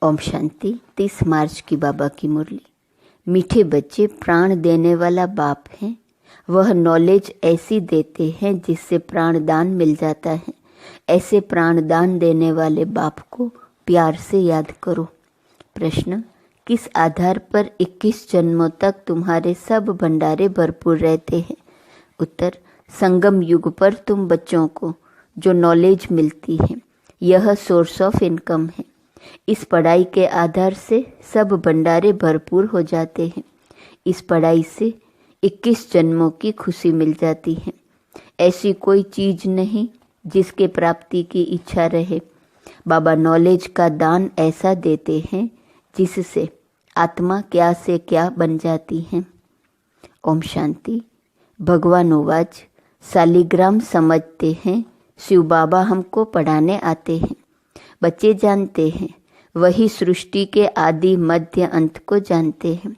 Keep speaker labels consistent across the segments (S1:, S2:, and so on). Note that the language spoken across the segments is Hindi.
S1: ओम शांति। 30 मार्च की बाबा की मुरली। मीठे बच्चे प्राण देने वाला बाप है। वह नॉलेज ऐसी देते हैं जिससे प्राणदान मिल जाता है। ऐसे प्राणदान देने वाले बाप को प्यार से याद करो। प्रश्न, किस आधार पर 21 जन्मों तक तुम्हारे सब भंडारे भरपूर रहते हैं? उत्तर, संगम युग पर तुम बच्चों को जो नॉलेज मिलती है यह सोर्स ऑफ इनकम है। इस पढ़ाई के आधार से सब भंडारे भरपूर हो जाते हैं। इस पढ़ाई से 21 जन्मों की खुशी मिल जाती है। ऐसी कोई चीज़ नहीं जिसके प्राप्ति की इच्छा रहे। बाबा नॉलेज का दान ऐसा देते हैं जिससे आत्मा क्या से क्या बन जाती है। ओम शांति। भगवान उवाच, शालिग्राम समझते हैं शिव बाबा हमको पढ़ाने आते हैं। बच्चे जानते हैं, वही सृष्टि के आदि मध्य अंत को जानते हैं।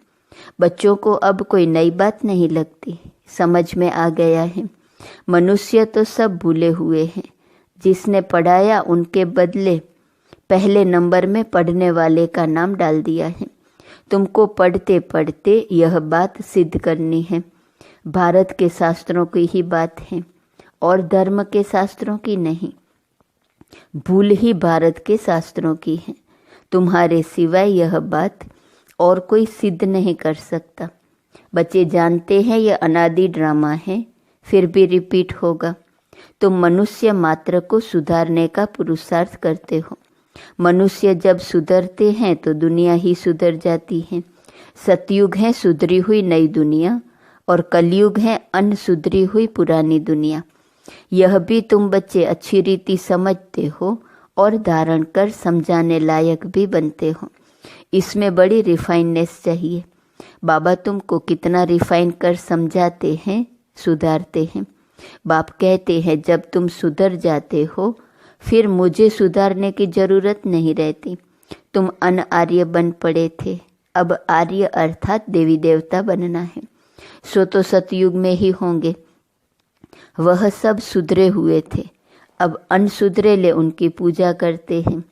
S1: बच्चों को अब कोई नई बात नहीं लगती, समझ में आ गया है। मनुष्य तो सब भूले हुए हैं। जिसने पढ़ाया उनके बदले पहले नंबर में पढ़ने वाले का नाम डाल दिया है। तुमको पढ़ते पढ़ते यह बात सिद्ध करनी है। भारत के शास्त्रों की ही बात है और धर्म के शास्त्रों की नहीं। भूल ही भारत के शास्त्रों की है। तुम्हारे सिवाय यह बात और कोई सिद्ध नहीं कर सकता। बच्चे जानते हैं यह अनादि ड्रामा है, फिर भी रिपीट होगा। तुम मनुष्य मात्र को सुधारने का पुरुषार्थ करते हो। मनुष्य जब सुधरते हैं तो दुनिया ही सुधर जाती है। सतयुग है सुधरी हुई नई दुनिया और कलयुग है अनसुधरी हुई पुरानी दुनिया। यह भी तुम बच्चे अच्छी रीति समझते हो और धारण कर समझाने लायक भी बनते हो। इसमें बड़ी रिफाइननेस चाहिए। बाबा तुमको कितना रिफाइन कर समझाते हैं, सुधारते हैं। बाप कहते हैं जब तुम सुधर जाते हो फिर मुझे सुधारने की जरूरत नहीं रहती। तुम अनआर्य बन पड़े थे, अब आर्य अर्थात देवी देवता बनना है। सो तो सतयुग में ही होंगे। वह सब सुधरे हुए थे, अब अनसुधरेले उनकी पूजा करते हैं।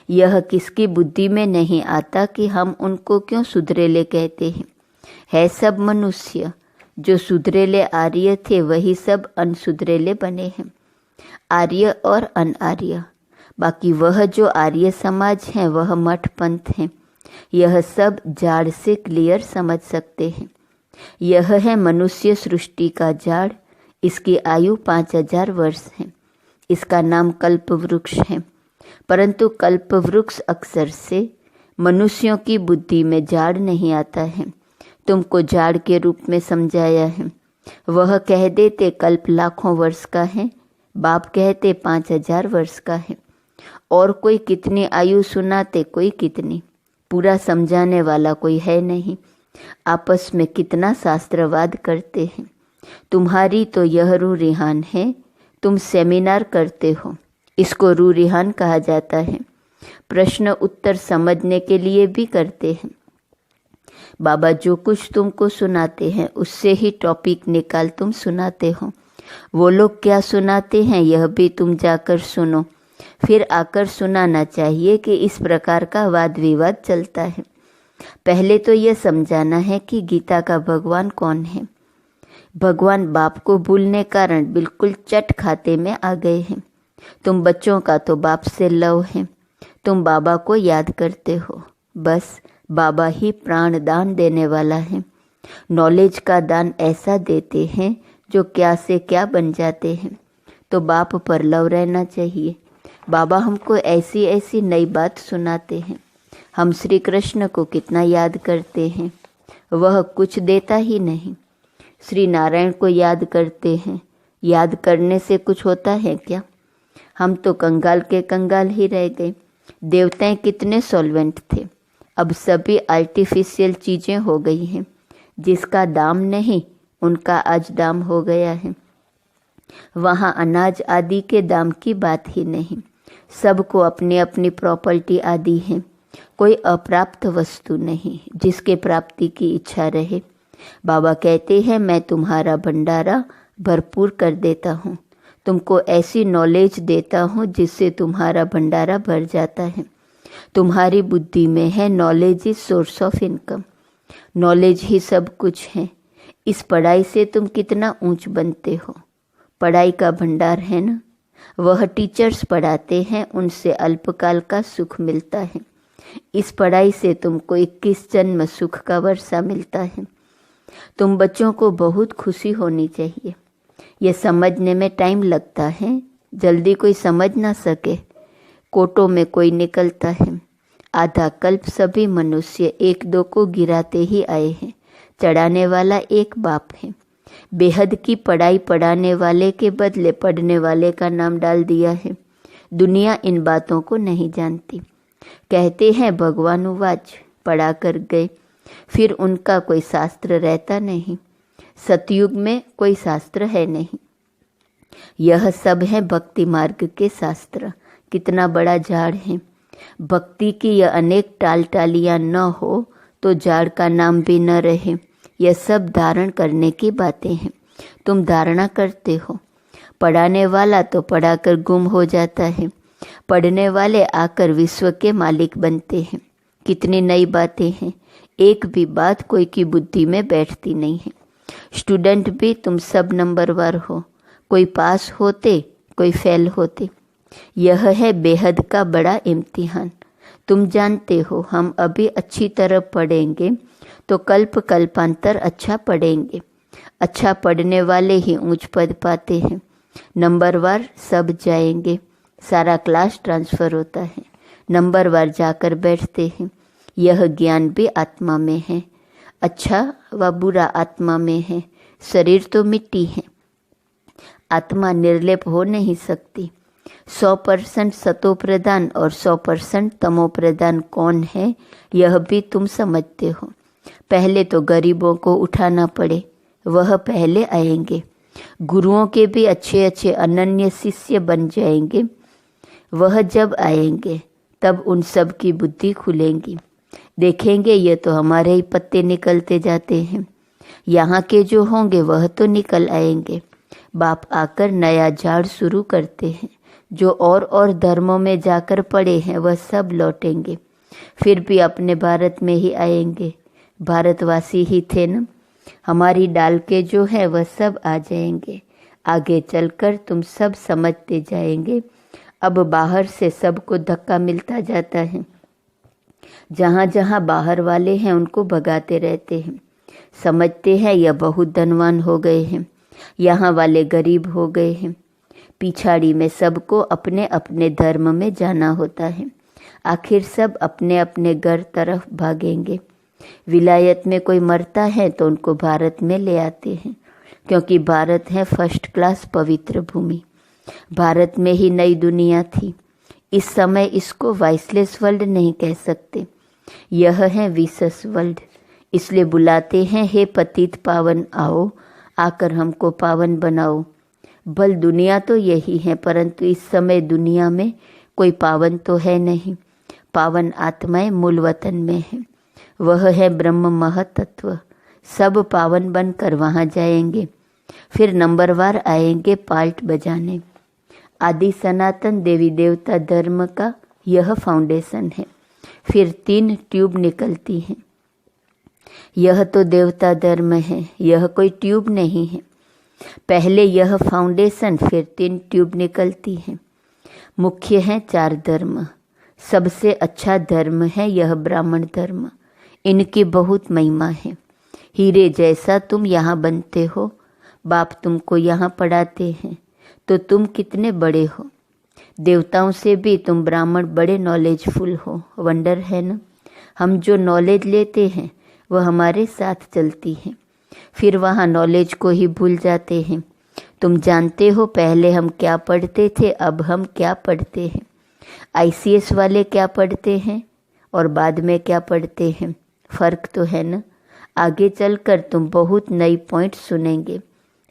S1: यह किसकी बुद्धि में नहीं आता कि हम उनको क्यों सुधरेले कहते हैं। है सब मनुष्य। जो सुधरेले आर्य थे वही सब अनसुधरेले बने हैं। आर्य और अनआर्य। बाकी वह जो आर्य समाज है वह मठ पंथ है। यह सब जाड़ से क्लियर समझ सकते हैं। यह है मनुष्य सृष्टि का जाड़। इसकी आयु 5000 वर्ष है। इसका नाम कल्प वृक्ष है। परंतु कल्प वृक्ष अक्सर से मनुष्यों की बुद्धि में जाड़ नहीं आता है। तुमको जाड़ के रूप में समझाया है। वह कह देते कल्प लाखों वर्ष का है, बाप कहते 5000 वर्ष का है। और कोई कितनी आयु सुनाते, कोई कितनी। पूरा समझाने वाला कोई है नहीं। आपस में कितना शास्त्रवाद करते हैं। तुम्हारी तो यह रू रिहान है। तुम सेमिनार करते हो, इसको रू रिहान कहा जाता है। प्रश्न उत्तर समझने के लिए भी करते हैं। बाबा जो कुछ तुमको सुनाते हैं उससे ही टॉपिक निकाल तुम सुनाते हो। वो लोग क्या सुनाते हैं यह भी तुम जाकर सुनो। फिर आकर सुनाना चाहिए कि इस प्रकार का वाद विवाद चलता है। पहले तो यह समझाना है कि गीता का भगवान कौन है। भगवान बाप को भूलने कारण बिल्कुल चट खाते में आ गए हैं। तुम बच्चों का तो बाप से लव है। तुम बाबा को याद करते हो। बस बाबा ही प्राण दान देने वाला है। नॉलेज का दान ऐसा देते हैं जो क्या से क्या बन जाते हैं। तो बाप पर लव रहना चाहिए। बाबा हमको ऐसी ऐसी नई बात सुनाते हैं। हम श्री कृष्ण को कितना याद करते हैं, वह कुछ देता ही नहीं। श्री नारायण को याद करते हैं, याद करने से कुछ होता है क्या? हम तो कंगाल के कंगाल ही रह गए। देवताएं कितने सॉल्वेंट थे, अब सभी आर्टिफिशियल चीज़ें हो गई हैं। जिसका दाम नहीं उनका आज दाम हो गया है। वहाँ अनाज आदि के दाम की बात ही नहीं। सबको अपनी अपनी प्रॉपर्टी आदि है। कोई अप्राप्त वस्तु नहीं जिसके प्राप्ति की इच्छा रहे। बाबा कहते हैं मैं तुम्हारा भंडारा भरपूर कर देता हूँ। तुमको ऐसी नॉलेज देता हूँ जिससे तुम्हारा भंडारा भर जाता है। तुम्हारी बुद्धि में है knowledge is source of income. Knowledge ही सब कुछ है। इस पढ़ाई से तुम कितना ऊंच बनते हो। पढ़ाई का भंडार है ना, वह टीचर्स पढ़ाते हैं, उनसे अल्पकाल का सुख मिलता है। इस पढ़ाई से तुमको 21 जन्म सुख का वर्षा मिलता है। तुम बच्चों को बहुत खुशी होनी चाहिए। ये समझने में टाइम लगता है, जल्दी कोई समझ ना सके। कोटों में कोई निकलता है। आधा कल्प सभी मनुष्य एक दो को गिराते ही आए हैं। चढ़ाने वाला एक बाप है। बेहद की पढ़ाई पढ़ाने वाले के बदले पढ़ने वाले का नाम डाल दिया है। दुनिया इन बातों को नहीं जानती। कहते हैं भगवान उवाच, पढ़ा कर गए, फिर उनका कोई शास्त्र रहता नहीं। सतयुग में कोई शास्त्र है नहीं। यह सब है भक्ति मार्ग के शास्त्र। कितना बड़ा झाड़ है। भक्ति की यह अनेक टाल टालियाँ न हो तो झाड़ का नाम भी न रहे। यह सब धारण करने की बातें हैं। तुम धारणा करते हो। पढ़ाने वाला तो पढ़ाकर गुम हो जाता है। पढ़ने वाले आकर विश्व के मालिक बनते हैं। कितनी नई बातें हैं। एक भी बात कोई की बुद्धि में बैठती नहीं है। स्टूडेंट भी तुम सब नंबरवार हो। कोई पास होते, कोई फेल होते। यह है बेहद का बड़ा इम्तिहान। तुम जानते हो हम अभी अच्छी तरह पढ़ेंगे तो कल्प कल्पांतर अच्छा पढ़ेंगे। अच्छा पढ़ने वाले ही ऊंच पद पाते हैं। नंबरवार सब जाएंगे। सारा क्लास ट्रांसफ़र होता है। नंबरवार जाकर बैठते हैं। यह ज्ञान भी आत्मा में है। अच्छा व बुरा आत्मा में है। शरीर तो मिट्टी है। आत्मा निर्लेप हो नहीं सकती। 100% सतो प्रधान और 100% तमो प्रधान कौन है, यह भी तुम समझते हो। पहले तो गरीबों को उठाना पड़े, वह पहले आएंगे। गुरुओं के भी अच्छे अच्छे अनन्य शिष्य बन जाएंगे। वह जब आएंगे तब उन सब की बुद्धि खुलेंगी। देखेंगे ये तो हमारे ही पत्ते निकलते जाते हैं। यहाँ के जो होंगे वह तो निकल आएंगे। बाप आकर नया झाड़ शुरू करते हैं। जो और धर्मों में जाकर पड़े हैं वह सब लौटेंगे। फिर भी अपने भारत में ही आएंगे। भारतवासी ही थे न। हमारी डाल के जो है वह सब आ जाएंगे। आगे चलकर तुम सब समझते जाएंगे। अब बाहर से सबको धक्का मिलता जाता है। जहाँ जहाँ बाहर वाले हैं उनको भगाते रहते हैं। समझते हैं यह बहुत धनवान हो गए हैं, यहाँ वाले गरीब हो गए हैं। पिछाड़ी में सबको अपने अपने धर्म में जाना होता है। आखिर सब अपने अपने घर तरफ भागेंगे। विलायत में कोई मरता है तो उनको भारत में ले आते हैं, क्योंकि भारत है फर्स्ट क्लास पवित्र भूमि। भारत में ही नई दुनिया थी। इस समय इसको वाइसलेस वर्ल्ड नहीं कह सकते, यह है विशेष वर्ल्ड। इसलिए बुलाते हैं, हे पतित पावन आओ, आकर हमको पावन बनाओ। भल दुनिया तो यही है, परंतु इस समय दुनिया में कोई पावन तो है नहीं। पावन आत्माएं मूल वतन में है, वह है ब्रह्म महतत्व। सब पावन बनकर वहाँ जाएंगे। फिर नंबरवार आएंगे पाल्ट बजाने। आदि सनातन देवी देवता धर्म का यह फाउंडेशन है। फिर 3 ट्यूब निकलती हैं। यह तो देवता धर्म है, यह कोई ट्यूब नहीं है। पहले यह फाउंडेशन, फिर 3 ट्यूब निकलती हैं। मुख्य हैं 4 धर्म। सबसे अच्छा धर्म है यह ब्राह्मण धर्म। इनकी बहुत महिमा है। हीरे जैसा तुम यहाँ बनते हो। बाप तुमको यहाँ पढ़ाते हैं तो तुम कितने बड़े हो। देवताओं से भी तुम ब्राह्मण बड़े नॉलेजफुल हो। वंडर है ना। हम जो नॉलेज लेते हैं वह हमारे साथ चलती है। फिर वहाँ नॉलेज को ही भूल जाते हैं। तुम जानते हो पहले हम क्या पढ़ते थे, अब हम क्या पढ़ते हैं। ICS वाले क्या पढ़ते हैं और बाद में क्या पढ़ते हैं, फ़र्क तो है ना। आगे चलकर तुम बहुत नई पॉइंट सुनेंगे,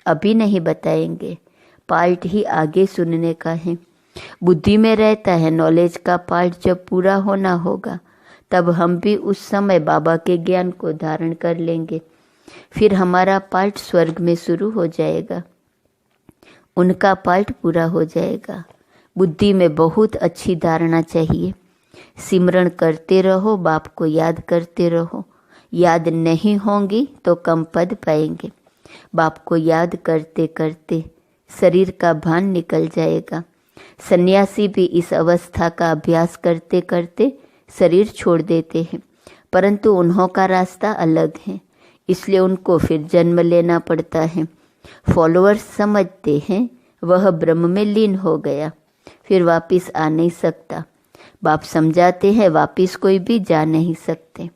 S1: अभी नहीं बताएंगे। पार्ट ही आगे सुनने का है। बुद्धि में रहता है नॉलेज का पार्ट जब पूरा होना होगा तब हम भी उस समय बाबा के ज्ञान को धारण कर लेंगे। फिर हमारा पार्ट स्वर्ग में शुरू हो जाएगा, उनका पार्ट पूरा हो जाएगा। बुद्धि में बहुत अच्छी धारणा चाहिए। सिमरण करते रहो, बाप को याद करते रहो। याद नहीं होंगी तो कम पद पाएंगे। बाप को याद करते करते शरीर का भान निकल जाएगा। सन्यासी भी इस अवस्था का अभ्यास करते करते शरीर छोड़ देते हैं, परंतु उन्हों का रास्ता अलग है, इसलिए उनको फिर जन्म लेना पड़ता है। फॉलोअर्स समझते हैं वह ब्रह्म में लीन हो गया, फिर वापिस आ नहीं सकता। बाप समझाते हैं वापिस कोई भी जा नहीं सकते।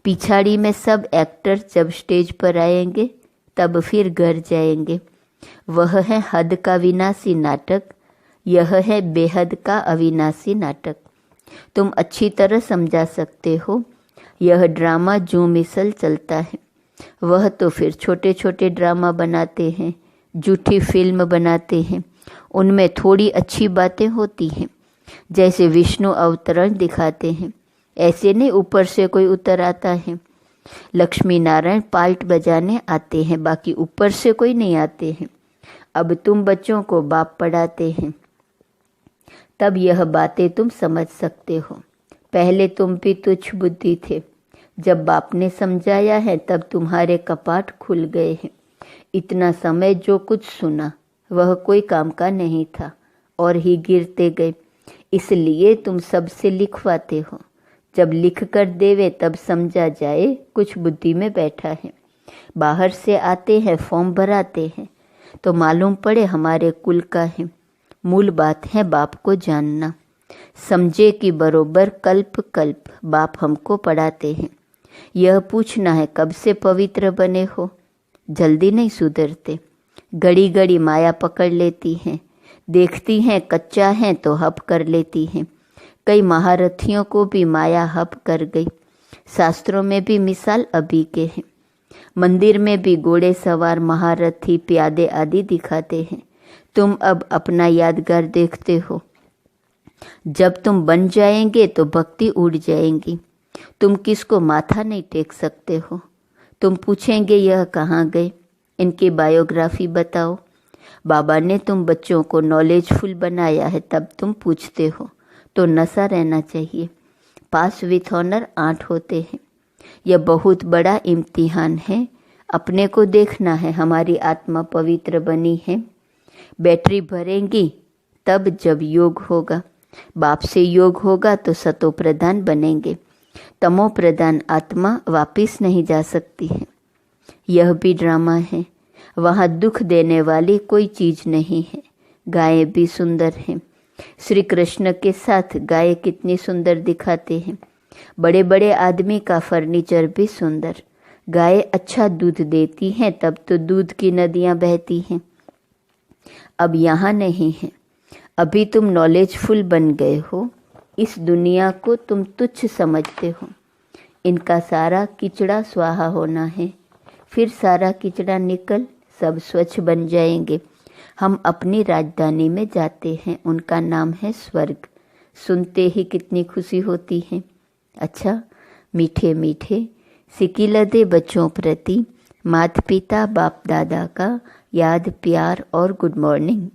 S1: पिछाड़ी में सब एक्टर जब स्टेज पर आएंगे तब फिर घर जाएंगे। वह है हद का विनाशी नाटक, यह है बेहद का अविनाशी नाटक। तुम अच्छी तरह समझा सकते हो। यह ड्रामा जो मिसल चलता है, वह तो फिर छोटे छोटे ड्रामा बनाते हैं, झूठी फिल्म बनाते हैं। उनमें थोड़ी अच्छी बातें होती हैं, जैसे विष्णु अवतरण दिखाते हैं, ऐसे नहीं ऊपर से कोई उतर आता है। लक्ष्मी नारायण पाल्ट बजाने आते हैं, बाकी ऊपर से कोई नहीं आते हैं। अब तुम बच्चों को बाप पढ़ाते हैं, तब यह बातें तुम समझ सकते हो। पहले तुम भी तुच्छ बुद्धि थे, जब बाप ने समझाया है तब तुम्हारे कपाट खुल गए हैं। इतना समय जो कुछ सुना वह कोई काम का नहीं था और ही गिरते गए, इसलिए तुम सबसे लिखवाते हो। जब लिख कर देवे तब समझा जाए कुछ बुद्धि में बैठा है। बाहर से आते हैं, फॉर्म भराते हैं तो मालूम पड़े हमारे कुल का है। मूल बात है बाप को जानना। समझे कि बरोबर कल्प कल्प बाप हमको पढ़ाते हैं। यह पूछना है कब से पवित्र बने हो। जल्दी नहीं सुधरते, घड़ी घड़ी माया पकड़ लेती हैं, देखती हैं कच्चा है तो हप कर लेती हैं। कई महारथियों को भी माया हप कर गई। शास्त्रों में भी मिसाल अभी के हैं। मंदिर में भी घोड़े सवार महारथी प्यादे आदि दिखाते हैं। तुम अब अपना यादगार देखते हो। जब तुम बन जाएंगे तो भक्ति उड़ जाएंगी। तुम किसको माथा नहीं टेक सकते हो। तुम पूछेंगे यह कहाँ गए, इनकी बायोग्राफी बताओ। बाबा ने तुम बच्चों को नॉलेजफुल बनाया है, तब तुम पूछते हो। तो नशा रहना चाहिए। पास विथ ऑनर 8 होते हैं। यह बहुत बड़ा इम्तिहान है। अपने को देखना है हमारी आत्मा पवित्र बनी है। बैटरी भरेंगी तब जब योग होगा। बाप से योग होगा तो सतो प्रधान बनेंगे। तमो प्रधान आत्मा वापिस नहीं जा सकती है। यह भी ड्रामा है। वहाँ दुख देने वाली कोई चीज़ नहीं है। गायें भी सुंदर हैं। श्री कृष्ण के साथ गाय कितनी सुंदर दिखाते हैं। बड़े बड़े आदमी का फर्नीचर भी सुंदर। गाय अच्छा दूध देती हैं, तब तो दूध की नदियाँ बहती हैं। अब यहाँ नहीं है। अभी तुम नॉलेजफुल बन गए हो। इस दुनिया को तुम तुच्छ समझते हो। इनका सारा किचड़ा स्वाहा होना है, फिर सारा किचड़ा निकल सब स्वच्छ बन जाएंगे। हम अपनी राजधानी में जाते हैं, उनका नाम है स्वर्ग। सुनते ही कितनी खुशी होती है। अच्छा, मीठे मीठे सिकिलदे बच्चों प्रति माता पिता बाप दादा का याद प्यार और गुड मॉर्निंग।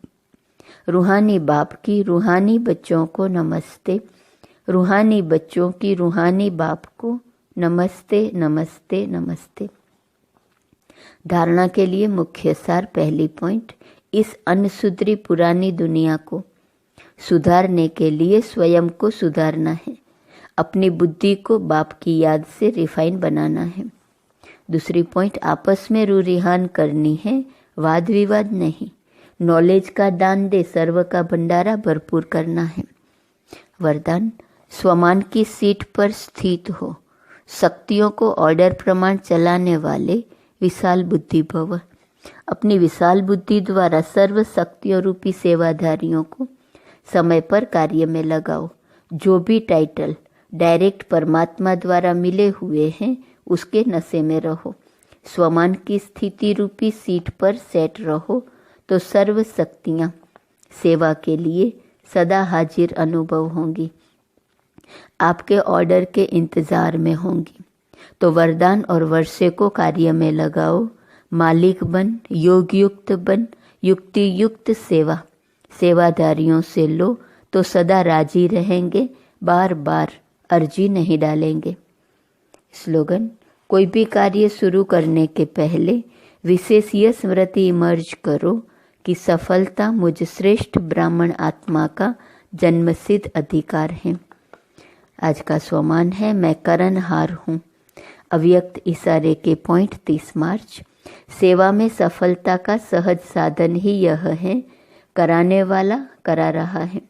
S1: रूहानी बाप की रूहानी बच्चों को नमस्ते। रूहानी बच्चों की रूहानी बाप को नमस्ते नमस्ते नमस्ते। धारणा के लिए मुख्य सार। पहली पॉइंट, इस अनसुधरी पुरानी दुनिया को सुधारने के लिए स्वयं को सुधारना है। अपनी बुद्धि को बाप की याद से रिफाइन बनाना है। दूसरी पॉइंट, आपस में रूरिहान करनी है, वाद विवाद नहीं। नॉलेज का दान दे, सर्व का भंडारा भरपूर करना है। वरदान, स्वमान की सीट पर स्थित हो। शक्तियों को ऑर्डर प्रमाण चलाने वाले विशाल बुद्धि भव। अपनी विशाल बुद्धि द्वारा सर्व शक्तियों रूपी सेवाधारियों को समय पर कार्य में लगाओ। जो भी टाइटल डायरेक्ट परमात्मा द्वारा मिले हुए हैं उसके नशे में रहो। स्वमान की स्थिति रूपी सीट पर सेट रहो तो सर्व शक्तियाँ सेवा के लिए सदा हाजिर अनुभव होंगी, आपके ऑर्डर के इंतज़ार में होंगी। तो वरदान और वर्षे को कार्य में लगाओ। मालिक बन, योग युक्त बन, युक्ति युक्त सेवा सेवाधारियों से लो तो सदा राजी रहेंगे, बार बार अर्जी नहीं डालेंगे। स्लोगन: कोई भी कार्य शुरू करने के पहले विशेष यह स्मृति इमर्ज करो कि सफलता मुझ श्रेष्ठ ब्राह्मण आत्मा का जन्मसिद्ध अधिकार है। आज का स्वमान है, मैं करणहार हूँ। अव्यक्त इशारे के पॉइंट 30 मार्च। सेवा में सफलता का सहज साधन ही यह है, कराने वाला करा रहा है।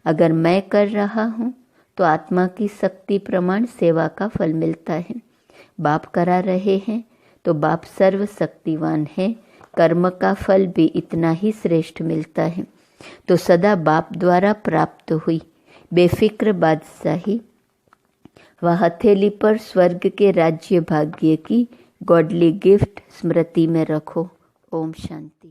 S1: अगर मैं कर रहा हूँ तो आत्मा की शक्ति प्रमाण सेवा का फल मिलता है। बाप करा रहे हैं तो बाप सर्वशक्तिवान है, कर्म का फल भी इतना ही श्रेष्ठ मिलता है। तो सदा बाप द्वारा प्राप्त हुई बेफिक्र बादशाही व हथेली पर स्वर्ग के राज्य भाग्य की गॉडली गिफ्ट स्मृति में रखो। ओम शांति।